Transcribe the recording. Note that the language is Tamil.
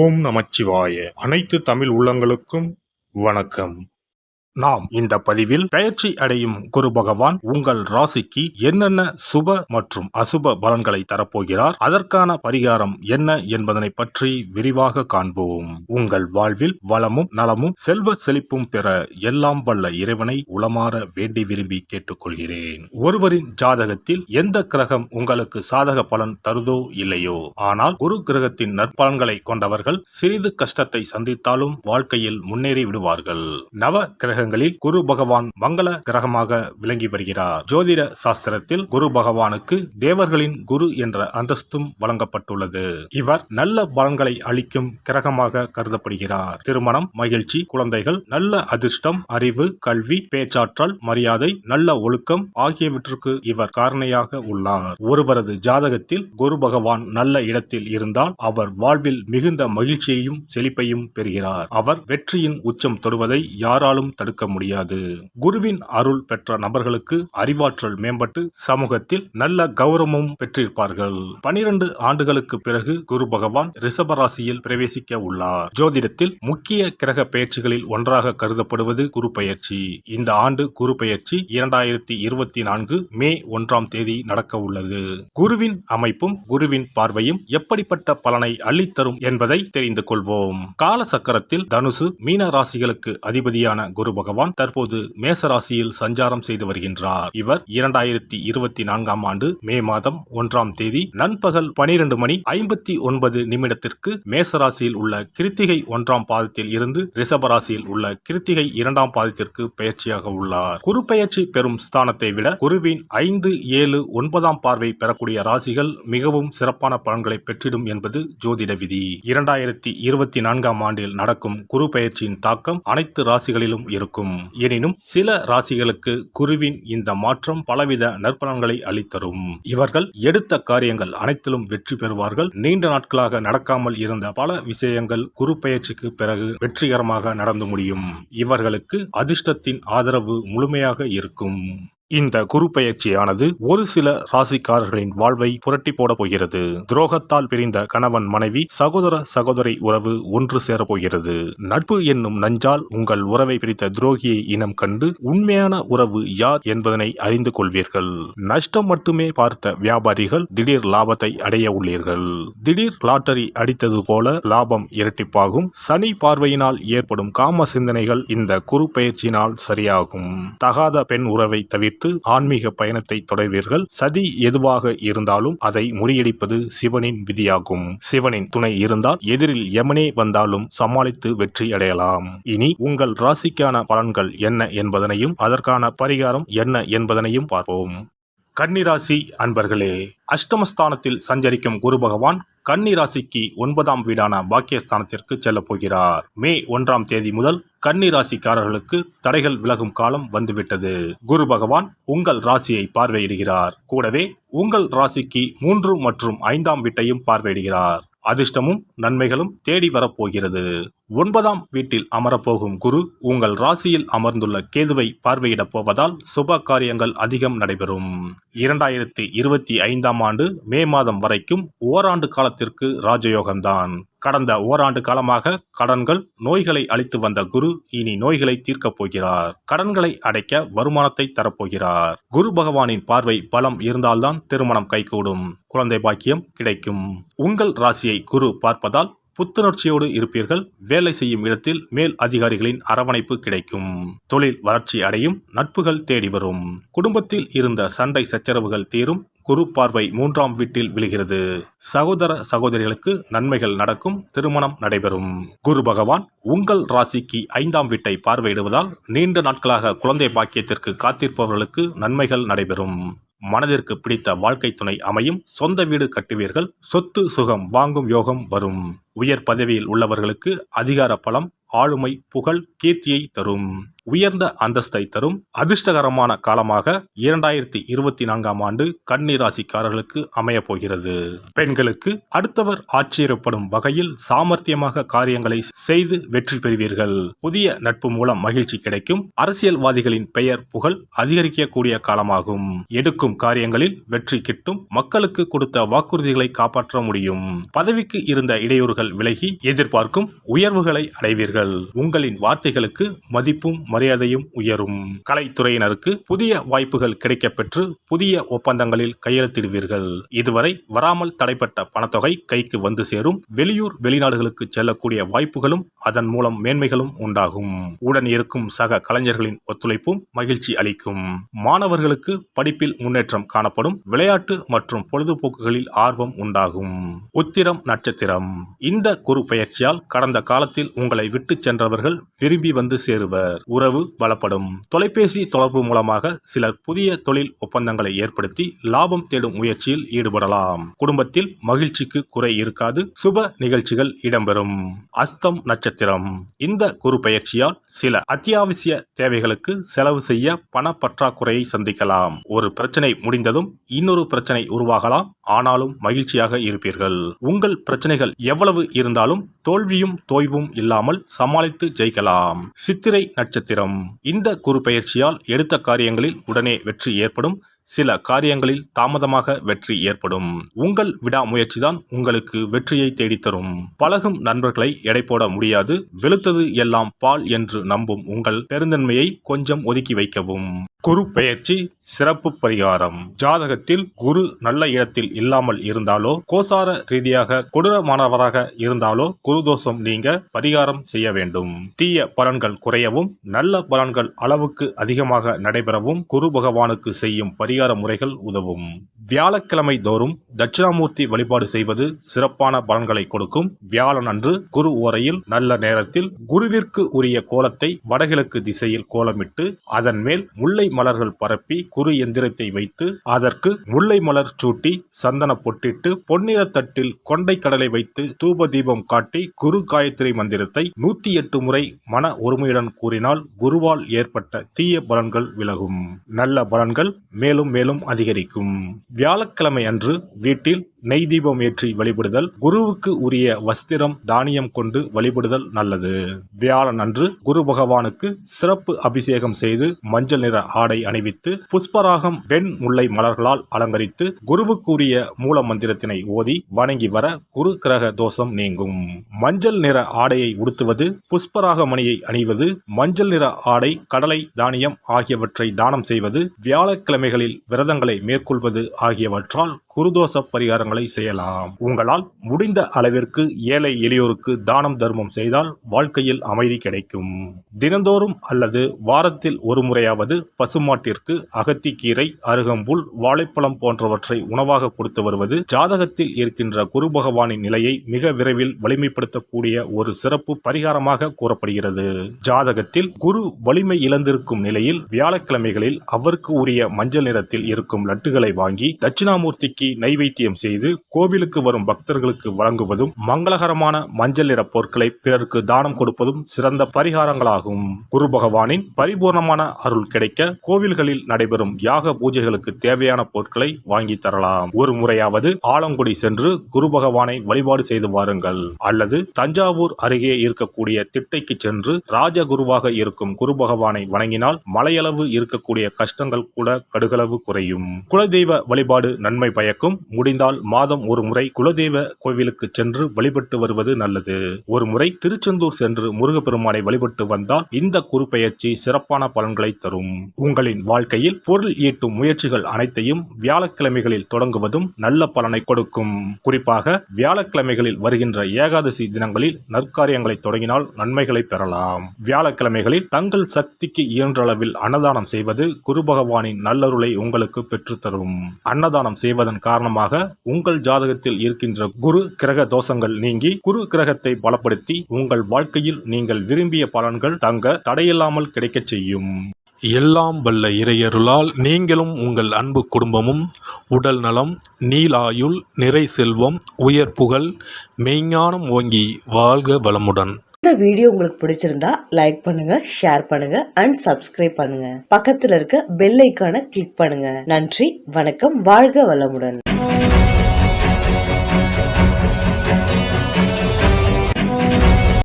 ஓம் நமச்சிவாய. அனைத்து தமிழ் உள்ளங்களுக்கும் வணக்கம். நாம் இந்த பதிவில் பெயர்ச்சி அடையும் குரு பகவான் உங்கள் ராசிக்கு என்னென்ன சுப மற்றும் அசுப பலன்களை தரப்போகிறார், அதற்கான பரிகாரம் என்ன என்பதனை பற்றி விரிவாக காண்போம். உங்கள் வாழ்வில் வளமும் நலமும் செல்வ செழிப்பும் பெற எல்லாம் வல்ல இறைவனை உளமாற வேண்டி விரும்பி கேட்டுக்கொள்கிறேன். ஒருவரின் ஜாதகத்தில் எந்த கிரகம் உங்களுக்கு சாதக பலன் தருதோ இல்லையோ, ஆனால் குரு கிரகத்தின் நற்பலன்களை கொண்டவர்கள் சிறிது கஷ்டத்தை சந்தித்தாலும் வாழ்க்கையில் முன்னேறி விடுவார்கள். நவ கிரக குரு பகவான் மங்கள கிரகமாக விளங்கி வருகிறார். ஜோதிட சாஸ்திரத்தில் குரு பகவானுக்கு தேவர்களின் குரு என்ற அந்தஸ்தும் வழங்கப்பட்டுள்ளது. இவர் நல்ல பலன்களை அளிக்கும் கிரகமாக கருதப்படுகிறார். திருமணம், மகிழ்ச்சி, குழந்தைகள், நல்ல அதிர்ஷ்டம், அறிவு, கல்வி, பேச்சாற்றல், மரியாதை, நல்ல ஒழுக்கம் ஆகியவற்றுக்கு இவர் காரணியாக உள்ளார். ஒருவரது ஜாதகத்தில் குரு பகவான் நல்ல இடத்தில் இருந்தால் அவர் வாழ்வில் மிகுந்த மகிழ்ச்சியையும் செழிப்பையும் பெறுகிறார். அவர் வெற்றியின் உச்சம் தொடுவதை யாராலும் தடுக்க முடியாது. குருவின் அருள் பெற்ற நபர்களுக்கு அறிவாற்றல் மேம்பட்டு சமூகத்தில் நல்ல கௌரவமும் பெற்றிருப்பார்கள். 12 ஆண்டுகளுக்கு பிறகு குரு பகவான் ரிஷப ராசியில் பிரவேசிக்க உள்ளார். ஜோதிடத்தில் முக்கிய கிரக பெயர்ச்சிகளில் ஒன்றாக கருதப்படுவது குரு பெயர்ச்சி. இந்த ஆண்டு குரு பெயர்ச்சி 2024 மே 1ஆம் தேதி நடக்க உள்ளது. குருவின் அமைப்பும் குருவின் பார்வையும் எப்படிப்பட்ட பலனை அள்ளித்தரும் என்பதை தெரிந்து கொள்வோம். கால சக்கரத்தில் தனுசு, மீன ராசிகளுக்கு அதிபதியான குரு பகவான் தற்போது மேச ராசியில் சஞ்சாரம் செய்து வருகின்றார். இவர் 2024ஆம் ஆண்டு மே மாதம் 1ஆம் தேதி நண்பகல் 12:59 மேச ராசியில் உள்ள கிருத்திகை 1ஆம் பாதத்தில் இருந்து ரிஷப ராசியில் உள்ள கிருத்திகை 2ஆம் பாதத்திற்கு பெயர்ச்சியாக உள்ளார். குரு பெயர்ச்சி பெறும் ஸ்தானத்தை விட குருவின் 5, 7, 9ஆம் பார்வை பெறக்கூடிய ராசிகள் மிகவும் சிறப்பான பலன்களை பெற்றிடும் என்பது ஜோதிட விதி. 2024ஆம் ஆண்டில் நடக்கும் குரு பெயர்ச்சியின் தாக்கம் அனைத்து ராசிகளிலும் இருக்கும். எனினும் சில ராசிகளுக்கு குருவின் இந்த மாற்றம் பலவித நற்பலன்களை அளித்தரும். இவர்கள் எடுத்த காரியங்கள் அனைத்திலும் வெற்றி பெறுவார்கள். நீண்ட நாட்களாக நடக்காமல் இருந்த பல விஷயங்கள் குரு பெயர்ச்சிக்கு பிறகு வெற்றிகரமாக நடந்து முடியும். இவர்களுக்கு அதிர்ஷ்டத்தின் ஆதரவு முழுமையாக இருக்கும். இந்த குரு பெயர்ச்சியானது ஒரு சில ராசிக்காரர்களின் வாழ்வை புரட்டி போட போகிறது. துரோகத்தால் பிரிந்த கணவன் மனைவி, சகோதர சகோதரி உறவு ஒன்று சேர போகிறது. நட்பு என்னும் நஞ்சால் உங்கள் உறவை பிரித்த துரோகியை இனம் கண்டு உண்மையான உறவு யார் என்பதனை அறிந்து கொள்வீர்கள். நஷ்டம் மட்டுமே பார்த்த வியாபாரிகள் திடீர் லாபத்தை அடைய உள்ளீர்கள். திடீர் லாட்டரி அடித்தது போல லாபம் இரட்டிப்பாகும். சனி பார்வையினால் ஏற்படும் காம சிந்தனைகள் இந்த குரு பெயர்ச்சியினால் சரியாகும். தகாத பெண் உறவை தவிர்த்து ஆன்மீக பயணத்தை தொடர்வீர்கள். சதி எதுவாக இருந்தாலும் அதை முறியடிப்பது சிவனின் விதியாகும். சிவனின் துணை இருந்தால் எதிரில் யமனே வந்தாலும் சமாளித்து வெற்றி அடையலாம். இனி உங்கள் ராசிக்கான பலன்கள் என்ன என்பதனையும் அதற்கான பரிகாரம் என்ன என்பதனையும் பார்ப்போம். கன்னிராசி அன்பர்களே, அஷ்டமஸ்தானத்தில் சஞ்சரிக்கும் குரு பகவான் கன்னி ராசிக்கு 9ஆம் வீடான பாக்கியஸ்தானத்திற்கு செல்ல போகிறார். மே 1ஆம் தேதி முதல் கன்னி ராசிக்காரர்களுக்கு தடைகள் விலகும் காலம் வந்துவிட்டது. குரு பகவான் உங்கள் ராசியை பார்வையிடுகிறார். கூடவே உங்கள் ராசிக்கு 3 மற்றும் 5ஆம் வீட்டையும் பார்வையிடுகிறார். அதிர்ஷ்டமும் நன்மைகளும் தேடி வரப்போகிறது. 9ஆம் வீட்டில் அமரப்போகும் குரு உங்கள் ராசியில் அமர்ந்துள்ள கேதுவை பார்வையிடப் போவதால் சுப காரியங்கள் அதிகம் நடைபெறும். 2025ஆம் ஆண்டு மே மாதம் வரைக்கும் ஓராண்டு காலத்திற்கு ராஜயோகம்தான். கடந்த ஓராண்டு காலமாக கடன்கள், நோய்களை அளித்து வந்த குரு இனி நோய்களை தீர்க்கப் போகிறார். கடன்களை அடைக்க வருமானத்தை தரப்போகிறார். குரு பகவானின் பார்வை பலம் இருந்தால்தான் திருமணம் கைகூடும், குழந்தை பாக்கியம் கிடைக்கும். உங்கள் ராசியை குரு பார்ப்பதால் புத்துணர்ச்சியோடு இருப்பீர்கள். வேலை செய்யும் இடத்தில் மேல் அதிகாரிகளின் அரவணைப்பு கிடைக்கும். தொழில் வளர்ச்சி அடையும். நட்புகள் தேடி வரும். குடும்பத்தில் இருந்த சண்டை சச்சரவுகள் தீரும். குரு பார்வை 3ஆம் வீட்டில் விழுகிறது. சகோதர சகோதரிகளுக்கு நன்மைகள் நடக்கும். திருமணம் நடைபெறும். குரு பகவான் உங்கள் ராசிக்கு 5ஆம் வீட்டை பார்வையிடுவதால் நீண்ட நாட்களாக குழந்தை பாக்கியத்திற்கு காத்திருப்பவர்களுக்கு நன்மைகள் நடைபெறும். மனதிற்கு பிடித்த வாழ்க்கை துணை அமையும். சொந்த வீடு கட்டுவீர்கள். சொத்து சுகம் வாங்கும் யோகம் வரும். உயர் பதவியில் உள்ளவர்களுக்கு அதிகார பலம், ஆளுமை, புகழ், கீர்த்தியை தரும். உயர்ந்த அந்தஸ்தை தரும் அதிர்ஷ்டகரமான காலமாக 2024ஆம் ஆண்டு கன்னி ராசிக்காரர்களுக்கு அமைய போகிறது. பெண்களுக்கு அடுத்தவர் ஆச்சரியப்படும் வகையில் சாமர்த்தியமாக காரியங்களை செய்து வெற்றி பெறுவீர்கள். புதிய நட்பு மூலம் மகிழ்ச்சி கிடைக்கும். அரசியல்வாதிகளின் பெயர் புகழ் அதிகரிக்கக்கூடிய காலமாகும். எடுக்கும் காரியங்களில் வெற்றி கிட்டும். மக்களுக்கு கொடுத்த வாக்குறுதிகளை காப்பாற்ற முடியும். பதவிக்கு இருந்த இடையூறுகள் விலகி எதிர்பார்க்கும் உயர்வுகளை அடைவீர்கள். உங்களின் வார்த்தைகளுக்கு மதிப்பும் மரியாதையும் உயரும். கலைத்துறையினருக்கு புதிய வாய்ப்புகள் கிடைக்கப்பெற்று புதிய ஒப்பந்தங்களில் கையெழுத்திடுவீர்கள். இதுவரை வராமல் தடைப்பட்ட பணத்தொகை கைக்கு வந்து சேரும். வெளியூர் வெளிநாடுகளுக்கு செல்லக்கூடிய வாய்ப்புகளும் அதன் மூலம் மேன்மைகளும் உண்டாகும். உடன் இருக்கும் சக கலைஞர்களின் ஒத்துழைப்பும் மகிழ்ச்சி அளிக்கும். மாணவர்களுக்கு படிப்பில் முன்னேற்றம் காணப்படும். விளையாட்டு மற்றும் பொழுதுபோக்குகளில் ஆர்வம் உண்டாகும். உத்திரம் நட்சத்திரம். இந்த குரு பெயர்ச்சியால் கடந்த காலத்தில் உங்களை விட்டு சென்றவர்கள் விரும்பி வந்து சேருவர். உறவு பலப்படும். தொலைபேசி தொடர்பு மூலமாக சிலர் புதிய தொழில் ஒப்பந்தங்களை ஏற்படுத்தி லாபம் தேடும் முயற்சியில் ஈடுபடலாம். குடும்பத்தில் மகிழ்ச்சிக்கு குறை இருக்காது. சுப நிகழ்ச்சிகள் இடம்பெறும். அஸ்தம் நட்சத்திரம். இந்த குரு பெயர்ச்சியால் சில அத்தியாவசிய தேவைகளுக்கு செலவு செய்ய பண பற்றாக்குறையை சந்திக்கலாம். ஒரு பிரச்சனை முடிந்ததும் இன்னொரு பிரச்சனை உருவாகலாம். ஆனாலும் மகிழ்ச்சியாக இருப்பீர்கள். உங்கள் பிரச்சனைகள் எவ்வளவு இருந்தாலும் தோல்வியும் தோய்வும் இல்லாமல் சமாளித்து ஜெயிக்கலாம். சித்திரை நட்சத்திரம். இந்த குரு பெயர்ச்சியால் எடுத்த காரியங்களில் உடனே வெற்றி ஏற்படும். சில காரியங்களில் தாமதமாக வெற்றி ஏற்படும். உங்கள் விடாமுயற்சிதான் உங்களுக்கு வெற்றியை தேடித்தரும். பழகும் நண்பர்களை எடை போட முடியாது. வெளுத்தது எல்லாம் பால் என்று நம்பும் உங்கள் பெருந்தன்மையை கொஞ்சம் ஒதுக்கி வைக்கவும். குரு பெயர்ச்சி சிறப்பு பரிகாரம். ஜாதகத்தில் குரு நல்ல இடத்தில் இல்லாமல் இருந்தாலோ கோசார ரீதியாக கொடூரமானவராக இருந்தாலோ குரு தோஷம் நீங்க பரிகாரம் செய்ய வேண்டும். தீய பலன்கள் குறையவும் நல்ல பலன்கள் அளவுக்கு அதிகமாக நடைபெறவும் குரு பகவானுக்கு செய்யும் பரிகார முறைகள் உதவும். வியாழக்கிழமை தோறும் தட்சிணாமூர்த்தி வழிபாடு செய்வது சிறப்பான பலன்களை கொடுக்கும். வியாழன் அன்று குரு ஓரையில் நல்ல நேரத்தில் குருவிற்கு உரிய கோலத்தை வடகிழக்கு திசையில் கோலமிட்டு அதன் மேல் முல்லை மலர்கள் பரப்பி குரு எந்திரத்தை வைத்து அதற்கு முல்லை மலர் சூட்டி சந்தன பொட்டிட்டு பொன்னிற தட்டில் கொண்டை கடலை வைத்து தூப தீபம் காட்டி குரு காயத்ரி மந்திரத்தை 108 முறை மன ஒருமையுடன் கூறினால் குருவால் ஏற்பட்ட தீய பலன்கள் விலகும். நல்ல பலன்கள் மேலும் மேலும் அதிகரிக்கும். வியாழக்கிழமை அன்று வீட்டில் நெய் தீபம் ஏற்றி வழிபடுதல். குருவுக்கு உரிய வஸ்திரம் தானியம் கொண்டு வழிபடுதல் நல்லது. வியாழன் அன்று குரு பகவானுக்கு சிறப்பு அபிஷேகம் செய்து மஞ்சள் நிற ஆடை அணிவித்து புஷ்பராகம் வெண் முல்லை மலர்களால் அலங்கரித்து குருவுக்கு உரிய மூல மந்திரத்தினை ஓதி வணங்கி வர குரு கிரக தோஷம் நீங்கும். மஞ்சள் நிற ஆடையை உடுத்துவது, புஷ்பராக மணியை அணிவது, மஞ்சள் நிற ஆடை, கடலை, தானியம் ஆகியவற்றை தானம் செய்வது, வியாழக்கிழமைகளில் விரதங்களை மேற்கொள்வது ஆகியவற்றால் குருதோஷ பரிகாரங்களை செய்யலாம். உங்களால் முடிந்த அளவிற்கு ஏழை எளியோருக்கு தானம் தர்மம் செய்தால் வாழ்க்கையில் அமைதி கிடைக்கும். தினந்தோறும் அல்லது வாரத்தில் ஒரு முறையாவது பசுமாட்டிற்கு அகத்திக்கீரை, அருகம்புல், வாழைப்பழம் போன்றவற்றை உணவாக கொடுத்து வருவது ஜாதகத்தில் இருக்கின்ற குரு பகவானின் நிலையை மிக விரைவில் வலிமைப்படுத்தக்கூடிய ஒரு சிறப்பு பரிகாரமாக கூறப்படுகிறது. ஜாதகத்தில் குரு வலிமை இழந்திருக்கும் நிலையில் வியாழக்கிழமைகளில் அவருக்கு உரிய மஞ்சள் நிறத்தில் இருக்கும் லட்டுகளை வாங்கி தட்சிணாமூர்த்திக்கு நைவேத்தியம் செய்து கோவிலுக்கு வரும் பக்தர்களுக்கு வழங்குவதும் மங்களகரமான மஞ்சள் நிற பொருட்களை பிறருக்கு தானம் கொடுப்பதும் சிறந்த பரிகாரங்களாகும். குரு பகவானின் பரிபூர்ணமான அருள் கிடைக்க கோவில்களில் நடைபெறும் யாக பூஜைகளுக்கு தேவையான பொருட்களை வாங்கி தரலாம். ஒரு முறையாவது ஆலங்குடி சென்று குரு பகவானை வழிபாடு செய்து வாருங்கள். அல்லது தஞ்சாவூர் அருகே இருக்கக்கூடிய திட்டைக்கு சென்று ராஜகுருவாக இருக்கும் குரு பகவானை வணங்கினால் மலையளவு இருக்கக்கூடிய கஷ்டங்கள் கூட கடுகளவு குறையும். குலதெய்வ வழிபாடு நன்மை பயக்கும். முடிந்தால் மாதம் ஒரு முறை குலதெய்வ கோவிலுக்கு சென்று வழிபட்டு வருவது நல்லது. ஒரு முறை திருச்செந்தூர் சென்று முருகப்பெருமானை வழிபட்டு வந்தால் இந்த குரு பெயர்ச்சி சிறப்பான பலன்களை தரும். உங்களின் வாழ்க்கையில் பொருள் ஈட்டும் முயற்சிகள் அனைத்தையும் வியாழக்கிழமைகளில் தொடங்குவதும் நல்ல பலனை கொடுக்கும். குறிப்பாக வியாழக்கிழமைகளில் வருகின்ற ஏகாதசி தினங்களில் நற்காரியங்களை தொடங்கினால் நன்மைகளை பெறலாம். வியாழக்கிழமைகளில் தங்கள் சக்திக்கு இயன்ற அளவில் அன்னதானம் செய்வது குரு பகவானின் நல்லருளை உங்களுக்கு பெற்றுத்தரும். அன்னதானம் செய்வதன் காரணமாக உங்கள் ஜாதகத்தில் இருக்கின்ற குரு கிரக தோஷங்கள் நீங்கி குரு கிரகத்தை பலப்படுத்தி உங்கள் வாழ்க்கையில் நீங்கள் விரும்பிய பலன்கள் தங்க தடையில்லாமல் கிடைக்கச் செய்யும். எல்லாம் வல்ல இறையருளால் நீங்களும் உங்கள் அன்பு குடும்பமும் உடல் நலம், நீலாயுள், நிறை செல்வம், உயர் புகழ், மெய்ஞானம் ஓங்கி வாழ்க வளமுடன். இந்த வீடியோ உங்களுக்கு பிடிச்சிருந்தா லைக் பண்ணுங்க, ஷேர் பண்ணுங்க அண்ட் சப்ஸ்கிரைப் பண்ணுங்க. பக்கத்துல இருக்க பெல் ஐகானை கிளிக் பண்ணுங்க. நன்றி, வணக்கம், வாழ்க வளமுடன்.